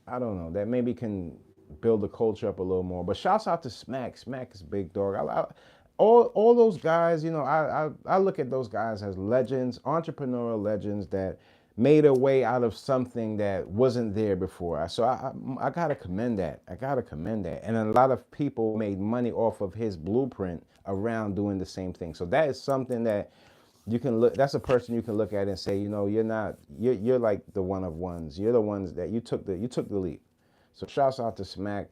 I don't know, that maybe can build the culture up a little more. But shouts out to Smack. Smack is big dog. All those guys, you know, I look at those guys as legends, entrepreneurial legends that made a way out of something that wasn't there before. So I gotta commend that. I gotta commend that. And a lot of people made money off of his blueprint around doing the same thing. So that is something that you can look. That's a person you can look at and say, you know, you're like the one of ones. You're the ones that you took the leap. So shouts out to Smack,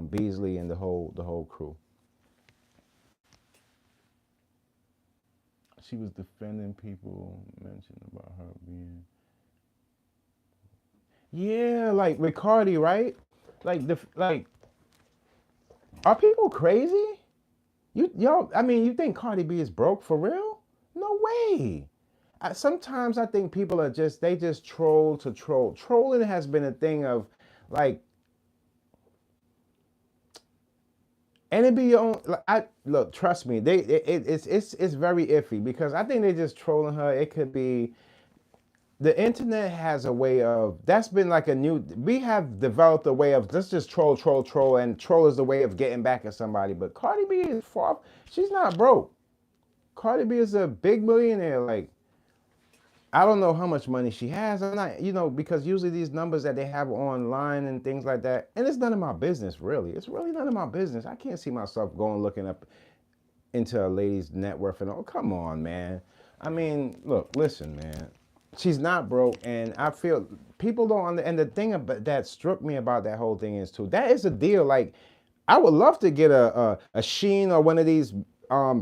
Beasley, and the whole crew. She was defending people mentioned about her being. Yeah, like with Cardi, right? Like, are people crazy? Y'all, I mean, you think Cardi B is broke for real? No way. Sometimes I think people are they just troll to troll. Trolling has been a thing of like, and it be your own. Like, look, trust me, it's very iffy because I think they're just trolling her. It could be the internet has a way of, that's been like a new, we have developed a way of let's just troll, and troll is the way of getting back at somebody. But Cardi B is far, she's not broke. Cardi B is a big millionaire. Like, I don't know how much money she has. I'm not, you know, because usually these numbers that they have online and things like that, and it's none of my business, really. It's really none of my business. I can't see myself going looking up into a lady's net worth and all. Come on, man. I mean, look, listen, man. She's not broke, and I feel people don't. And the thing about, that struck me about that whole thing is too, that is a deal. Like, I would love to get a Shein or one of these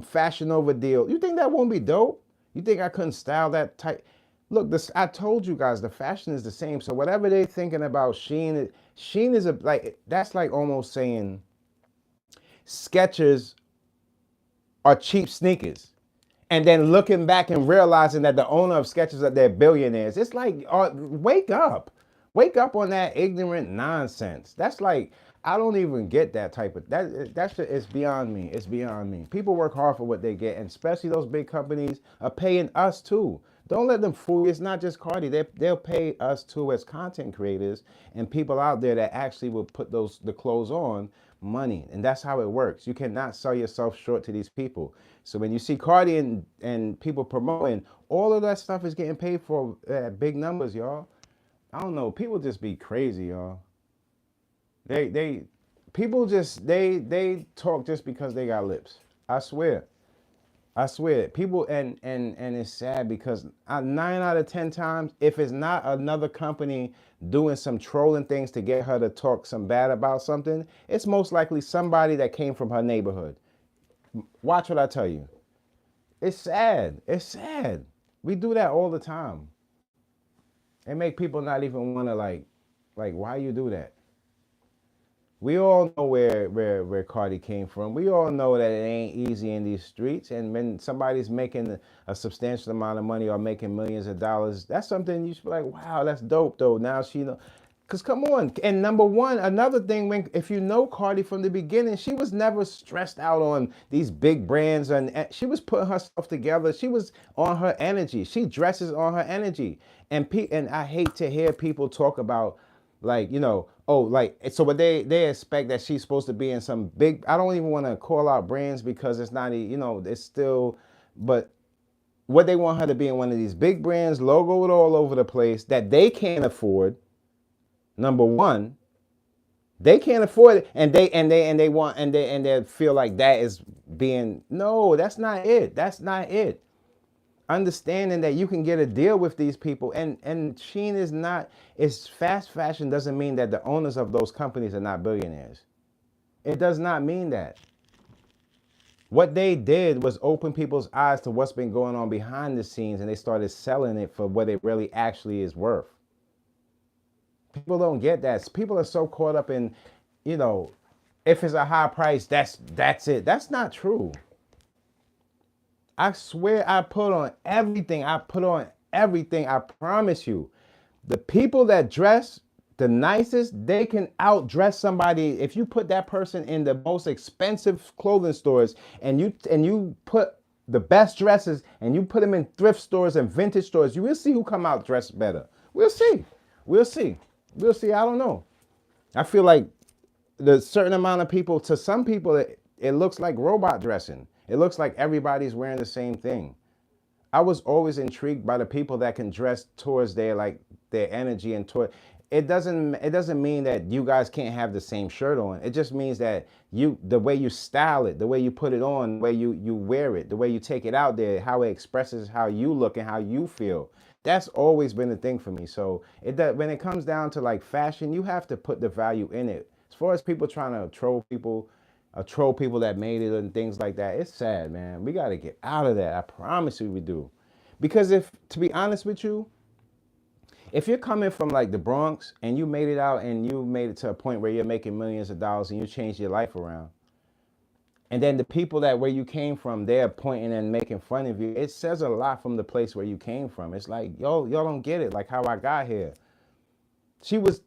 Fashion Nova deal. You think that won't be dope? You think I couldn't style that type? Look, this, I told you guys the fashion is the same. So whatever they're thinking about Shein, Shein is like, that's like almost saying Skechers are cheap sneakers. And then looking back and realizing that the owner of Skechers are they're billionaires. It's like, wake up. Wake up on that ignorant nonsense. That's like, I don't even get that type of, that's it's beyond me. It's beyond me. People work hard for what they get, and especially those big companies are paying us too. Don't let them fool you. It's not just Cardi. They'll pay us too as content creators and people out there that actually will put the clothes on money. And that's how it works. You cannot sell yourself short to these people. So when you see Cardi and people promoting, all of that stuff is getting paid for at big numbers, y'all. I don't know. People just be crazy, y'all. People just, they talk just because they got lips. I swear. I swear, people, and it's sad because 9 out of 10 times, if it's not another company doing some trolling things to get her to talk some bad about something, it's most likely somebody that came from her neighborhood. Watch what I tell you. It's sad. It's sad. We do that all the time. It make people not even want to like, why you do that? We all know where Cardi came from. We all know that it ain't easy in these streets. And when somebody's making a substantial amount of money or making millions of dollars, that's something you should be like, wow, that's dope though. Now she know. Cause come on. And number one, another thing, if you know Cardi from the beginning, she was never stressed out on these big brands, and she was putting herself together. She was on her energy. She dresses on her energy. And I hate to hear people talk about Like, oh, like, so what they expect that she's supposed to be in some big, I don't even want to call out brands because it's not, it's still, but what they want her to be in one of these big brands, logoed all over the place that they can't afford. Number one, they can't afford it, and they want and they feel like that is being, no, that's not it. That's not it. Understanding that you can get a deal with these people, and Shein is not, it's fast fashion doesn't mean that the owners of those companies are not billionaires. It does not mean that. What they did was open people's eyes to what's been going on behind the scenes, and they started selling it for what it really actually is worth. People don't get that. People are so caught up in, if it's a high price, that's it. That's not true. I swear I put on everything. I put on everything. I promise you. The people that dress the nicest, they can outdress somebody. If you put that person in the most expensive clothing stores and you put the best dresses and you put them in thrift stores and vintage stores, you will see who come out dressed better. We'll see. We'll see. We'll see. I don't know. I feel like the certain amount of people, to some people, it looks like robot dressing. It looks like everybody's wearing the same thing. I was always intrigued by the people that can dress towards their energy and toward. It doesn't mean that you guys can't have the same shirt on. It just means that the way you style it, the way you put it on, the way you wear it, the way you take it out there, how it expresses how you look and how you feel. That's always been the thing for me. So when it comes down to like fashion, you have to put the value in it. As far as people trying to troll people that made it and things like that, it's sad, man. We got to get out of that. I promise you we do. Because to be honest with you, if you're coming from like the Bronx and you made it out and you made it to a point where you're making millions of dollars and you changed your life around, and then the people that where you came from, they're pointing and making fun of you, it says a lot from the place where you came from. It's like, y'all don't get it, like how I got here. She was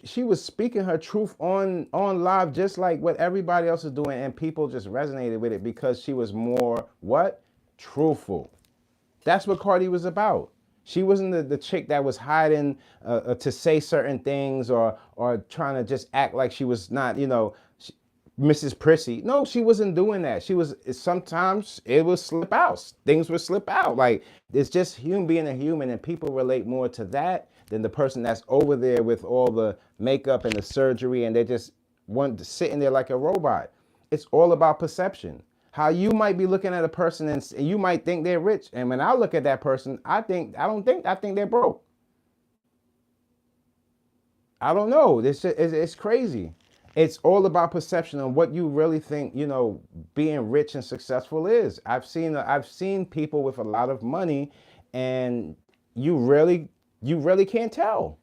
she was speaking her truth on live, just like what everybody else is doing, and people just resonated with it because she was more what? Truthful. That's what Cardi was about. She wasn't the chick that was hiding to say certain things or trying to just act like she was not, Mrs. Prissy. No, she wasn't doing that. Sometimes it would slip out. Things would slip out. Like, it's just human being a human, and people relate more to that than the person that's over there with all the makeup and the surgery and they just sitting there like a robot. It's all about perception. How you might be looking at a person and you might think they're rich. And when I look at that person, I think they're broke. I don't know. It's crazy. It's all about perception and what you really think, being rich and successful is. I've seen people with a lot of money and you really can't tell.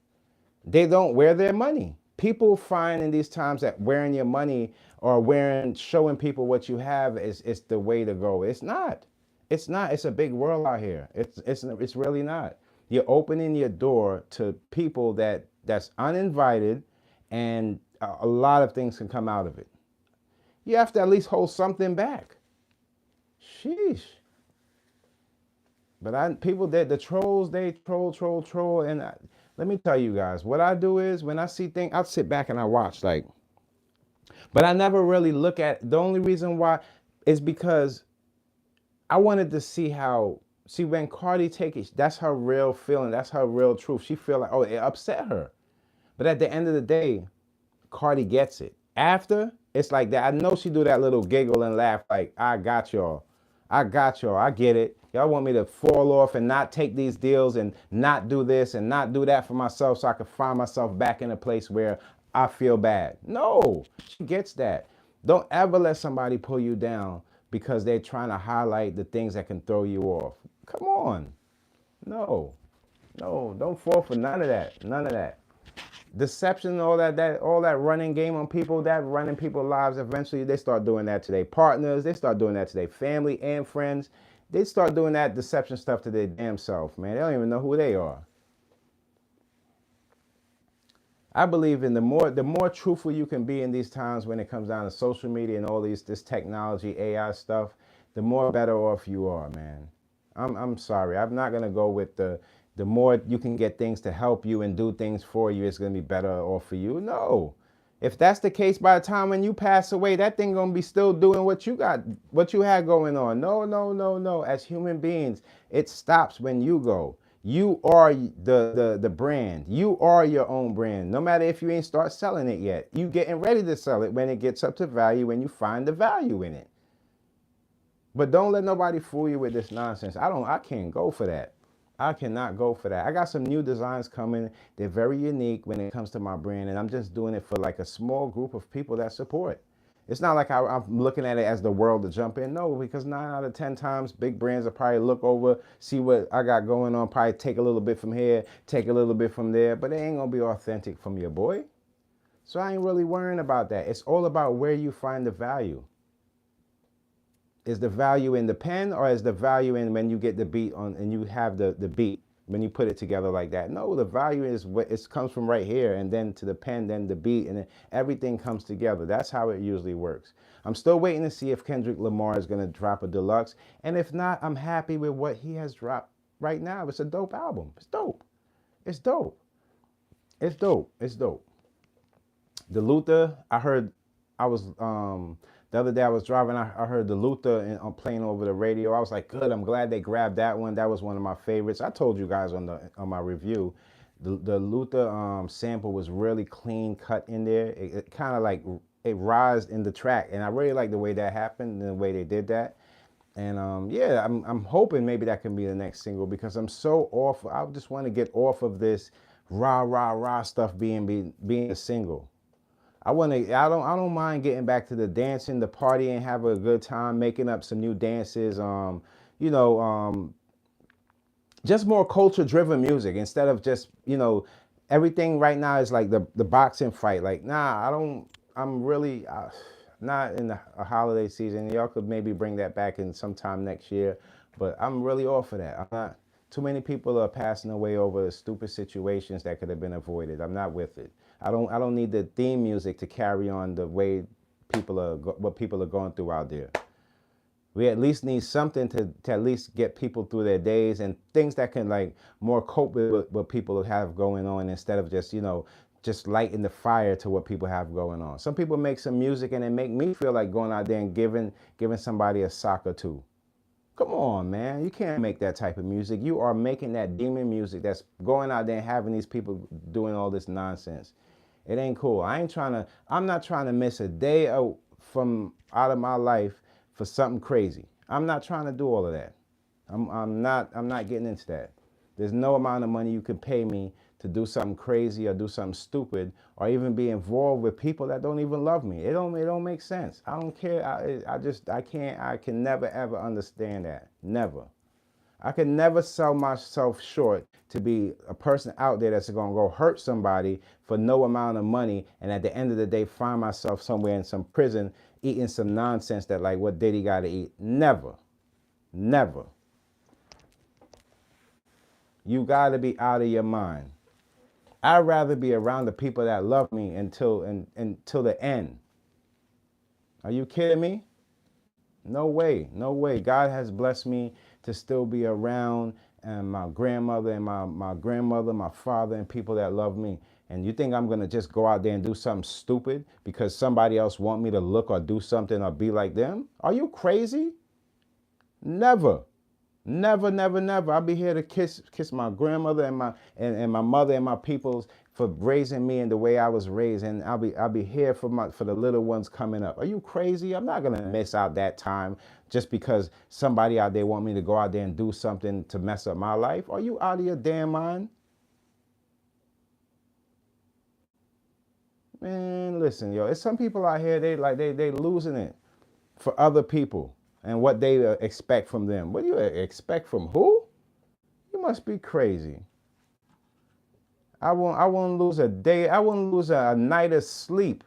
They don't wear their money. People find in these times that wearing your money or showing people what you have is the way to go. It's not. It's not. It's a big world out here. It's really not. You're opening your door to people that's uninvited, and a lot of things can come out of it. You have to at least hold something back. Sheesh. But the trolls, they troll, and let me tell you guys, what I do is when I see things, I'll sit back and I watch, like, but I never really look at. The only reason why is because I wanted to see when Cardi take it, that's her real feeling, that's her real truth. She feel like, oh, it upset her, but at the end of the day, Cardi gets it. After, it's like that. I know she do that little giggle and laugh like, I got y'all, I get it. Y'all want me to fall off and not take these deals and not do this and not do that for myself so I can find myself back in a place where I feel bad. No, she gets that. Don't ever let somebody pull you down because they're trying to highlight the things that can throw you off. Come on. No, don't fall for none of that. None of that. Deception, all that running game on people, that running people's lives, eventually they start doing that to their partners, they start doing that to their family and friends. They start doing that deception stuff to their damn self, man. They don't even know who they are. I believe in the more truthful you can be in these times when it comes down to social media and all this technology, AI stuff, the more better off you are, man. I'm sorry. I'm not gonna go with the The more you can get things to help you and do things for you, it's gonna be better off for you. No. If that's the case, by the time when you pass away, that thing gonna be still doing what you got, what you had going on. No, no, no, no. As human beings, it stops when you go. You are the brand. You are your own brand. No matter if you ain't start selling it yet, you getting ready to sell it when it gets up to value, when you find the value in it. But don't let nobody fool you with this nonsense. I can't go for that. I cannot go for that. I got some new designs coming. They're very unique when it comes to my brand, and I'm just doing it for like a small group of people that support. It's not like I'm looking at it as the world to jump in. No, because 9 out of 10 times, big brands will probably look over, see what I got going on, probably take a little bit from here, take a little bit from there, but it ain't gonna be authentic from your boy. So I ain't really worrying about that. It's all about where you find the value. Is the value in the pen, or is the value in when you get the beat on and you have the beat when you put it together like that? No, the value is what it comes from right here, and then to the pen, then the beat, and then everything comes together. That's how it usually works. I'm still waiting to see if Kendrick Lamar is gonna drop a deluxe, and if not, I'm happy with what he has dropped right now. It's a dope album. It's dope. It's dope. It's dope. It's dope. The Luther, I heard, I was the other day I was driving, I heard the Luther and playing over the radio. I was like, good, I'm glad they grabbed that one. That was one of my favorites. I told you guys on my review, the Luther sample was really clean cut in there. It kind of like, it rised in the track, and I really like the way that happened and the way they did that. And yeah, I'm hoping maybe that can be the next single, because I'm so off. I just want to get off of this rah rah rah stuff being a single. I don't mind getting back to the dancing, the partying, have a good time, making up some new dances. You know, just more culture driven music instead of just, you know, everything right now is like the boxing fight. Like, nah, I'm really not in the holiday season. Y'all could maybe bring that back in sometime next year, but I'm really off of that. I'm not. Too many people are passing away over stupid situations that could have been avoided. I'm not with it. I don't need the theme music to carry on the way what people are going through out there. We at least need something to at least get people through their days, and things that can like more cope with what people have going on, instead of just, you know, just lighting the fire to what people have going on. Some people make some music and it make me feel like going out there and giving somebody a sock or two. Come on, man. You can't make that type of music. You are making that demon music that's going out there and having these people doing all this nonsense. It ain't cool. I'm not trying to miss a day out of my life for something crazy. I'm not trying to do all of that. I'm not getting into that. There's no amount of money you can pay me to do something crazy or do something stupid or even be involved with people that don't even love me. It don't make sense. I don't care. I can never ever understand that. Never. I can never sell myself short to be a person out there that's gonna go hurt somebody for no amount of money, and at the end of the day find myself somewhere in some prison eating some nonsense that like what Diddy gotta eat. Never. Never. You gotta be out of your mind. I'd rather be around the people that love me until the end. Are you kidding me? No way, no way. God has blessed me to still be around, and my grandmother and my grandmother, my father, and people that love me. And you think I'm gonna just go out there and do something stupid because somebody else want me to look or do something or be like them? Are you crazy? Never. Never, never, never. I'll be here to kiss my grandmother and my mother and my peoples for raising me in the way I was raised, and I'll be here for the little ones coming up. Are you crazy? I'm not gonna miss out that time just because somebody out there want me to go out there and do something to mess up my life. Are you out of your damn mind? Man, listen, yo, it's some people out here, they losing it for other people and what they expect from them. What do you expect from who? You must be crazy. I won't lose a day. I won't lose a night of sleep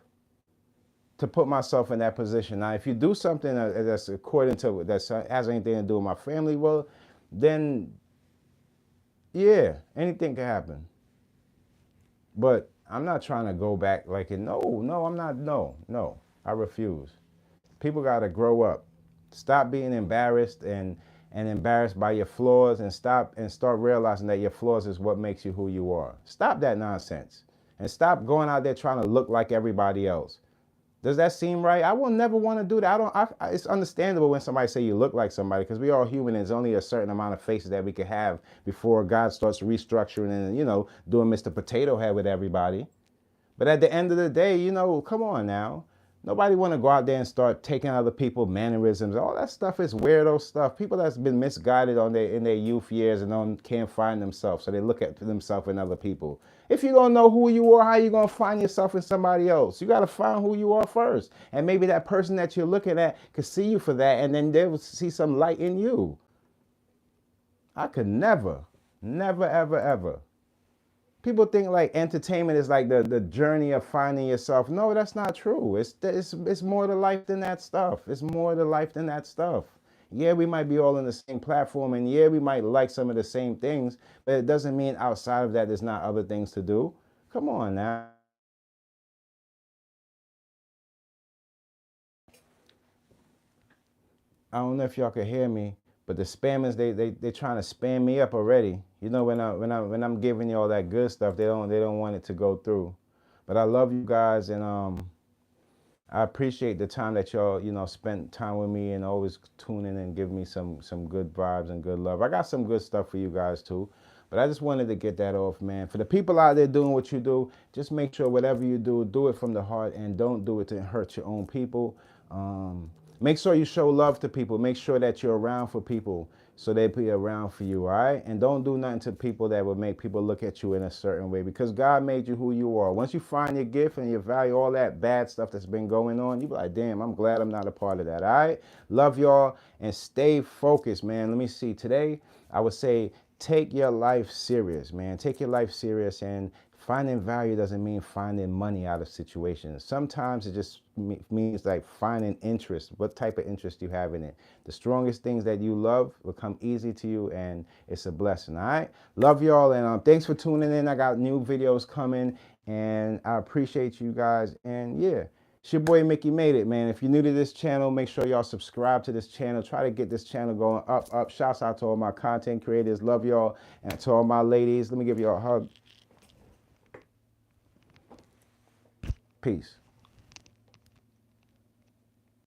to put myself in that position. Now, if you do something that's according to that has anything to do with my family, well, then yeah, anything can happen. But I'm not trying to go back like it. No, I'm not. No, I refuse. People got to grow up. Stop being embarrassed and and embarrassed by your flaws, and start realizing that your flaws is what makes you who you are. Stop that nonsense and stop going out there trying to look like everybody else. Does that seem right? I will never want to do that. It's understandable when somebody say you look like somebody, because we all human. There's only a certain amount of faces that we can have before God starts restructuring and, doing Mr. Potato Head with everybody. But at the end of the day, come on now. Nobody want to go out there and start taking other people's mannerisms. All that stuff is weirdo stuff. People that's been misguided in their youth years and can't find themselves, so they look at themselves in other people. If you don't know who you are, how you going to find yourself in somebody else? You got to find who you are first. And maybe that person that you're looking at could see you for that, and then they will see some light in you. I could never, ever, ever. People think like entertainment is like the journey of finding yourself. No, that's not true. It's more to life than that stuff. It's more to life than that stuff. Yeah, we might be all on the same platform, and yeah, we might like some of the same things, but it doesn't mean outside of that there's not other things to do. Come on now. I don't know if y'all can hear me, but the spammers, they trying to spam me up already. When I'm giving you all that good stuff, they don't want it to go through. But I love you guys, and I appreciate the time that y'all spent time with me and always tuning and give me some good vibes and good love. I got some good stuff for you guys too. But I just wanted to get that off, man. For the people out there doing what you do, just make sure whatever you do it from the heart, and don't do it to hurt your own people. Make sure you show love to people. Make sure that you're around for people so they be around for you, all right? And don't do nothing to people that would make people look at you in a certain way, because God made you who you are. Once you find your gift and you value all that bad stuff that's been going on, you be like, damn, I'm glad I'm not a part of that, all right? Love y'all, and stay focused, man. Let me see. Today, I would say take your life serious, man. Take your life serious, and finding value doesn't mean finding money out of situations. Sometimes it just means like finding interest. What type of interest you have in it? The strongest things that you love will come easy to you, and it's a blessing, all right? Love y'all, and thanks for tuning in. I got new videos coming, and I appreciate you guys, and yeah. It's your boy Mickey Made It, man. If you're new to this channel, make sure y'all subscribe to this channel. Try to get this channel going up. Shouts out to all my content creators. Love y'all. And to all my ladies, let me give y'all a hug. Peace.